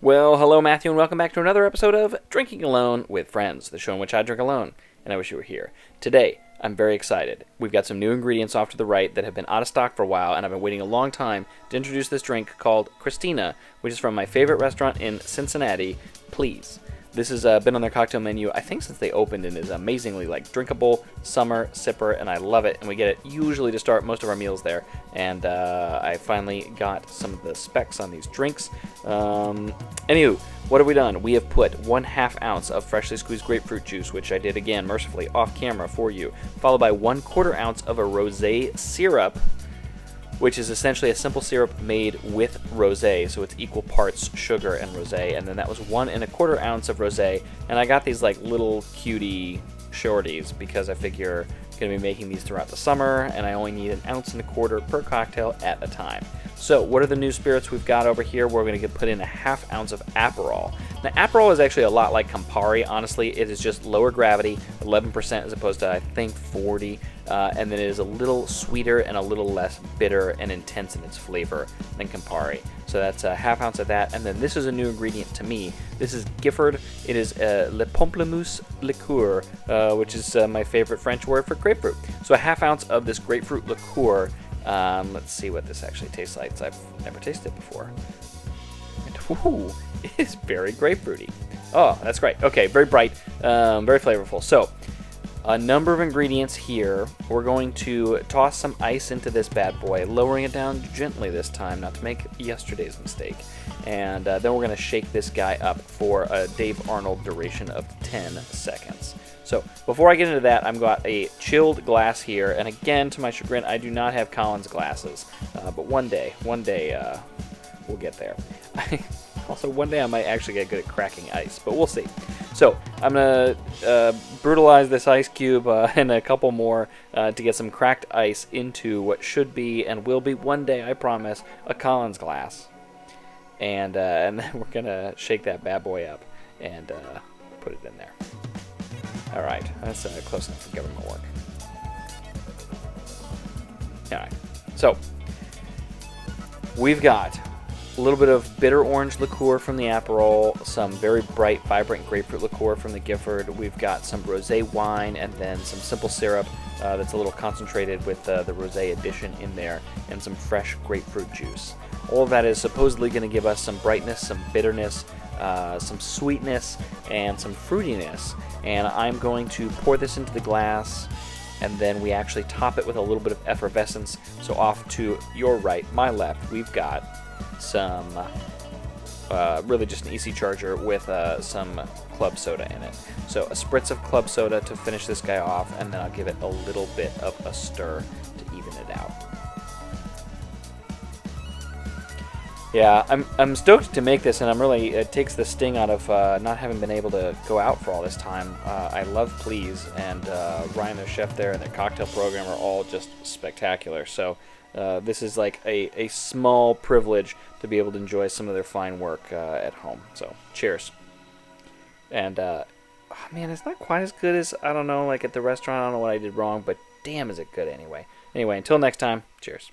Well, hello, Matthew, and welcome back to another episode of Drinking Alone with Friends, the show in which I drink alone, and I wish you were here. Today, I'm very excited. We've got some new ingredients off to the right that have been out of stock for a while, and I've been waiting a long time to introduce this drink called Christina, which is from my favorite restaurant in Cincinnati, Please. This has been on their cocktail menu, I think, since they opened, and is amazingly drinkable summer sipper, and I love it. And we get it usually to start most of our meals there. And I finally got some of the specs on these drinks. Anywho, what have we done? We have put 1/2 ounce of freshly squeezed grapefruit juice, which I did again mercifully off camera for you, followed by 1/4 ounce of a rosé syrup, which is essentially a simple syrup made with rosé, so it's equal parts sugar and rosé. And then that was 1 1/4 ounce of rosé, and I got these little cutie shorties because I figure I'm going to be making these throughout the summer, and I only need 1 1/4 ounce per cocktail at a time. So what are the new spirits we've got over here? We're going to put in 1/2 ounce of Aperol. Now, Aperol is actually a lot like Campari. Honestly, it is just lower gravity, 11% as opposed to, I think, 40. And then it is a little sweeter and a little less bitter and intense in its flavor than Campari. So that's 1/2 ounce of that. And then this is a new ingredient to me. This is Gifford. It is Le Pamplemousse liqueur, which is my favorite French word for grapefruit. So 1/2 ounce of this grapefruit liqueur. Let's see what this actually tastes like. I've never tasted it before. Ooh, it is very grapefruity. Oh, that's great. Okay, very bright, very flavorful. So, a number of ingredients here. We're going to toss some ice into this bad boy, lowering it down gently this time, not to make yesterday's mistake. And then we're going to shake this guy up for a Dave Arnold duration of 10 seconds. So, before I get into that, I've got a chilled glass here. And again, to my chagrin, I do not have Collins glasses. But one day, we'll get there. Also, one day I might actually get good at cracking ice, but we'll see. So, I'm going to brutalize this ice cube and a couple more to get some cracked ice into what should be and will be one day, I promise, a Collins glass. And then we're going to shake that bad boy up and put it in there. All right, that's close enough for government work. All right, so we've got a little bit of bitter orange liqueur from the Aperol, some very bright, vibrant grapefruit liqueur from the Gifford. We've got some rosé wine, and then some simple syrup that's a little concentrated with the rosé addition in there, and some fresh grapefruit juice. All of that is supposedly going to give us some brightness, some bitterness, some sweetness, and some fruitiness. And I'm going to pour this into the glass, and then we actually top it with a little bit of effervescence. So off to your right, my left, we've got some really just an EC charger with some club soda in it. So a spritz of club soda to finish this guy off, and then I'll give it a little bit of a stir to even it out. Yeah, I'm stoked to make this, and I'm really, it takes the sting out of not having been able to go out for all this time. I love Please, and Ryan, their chef there, and their cocktail program are all just spectacular. So this is like a small privilege to be able to enjoy some of their fine work at home. So cheers. And oh man, it's not quite as good as, I don't know, like at the restaurant. I don't know what I did wrong, but damn is it good anyway. Anyway, until next time, cheers.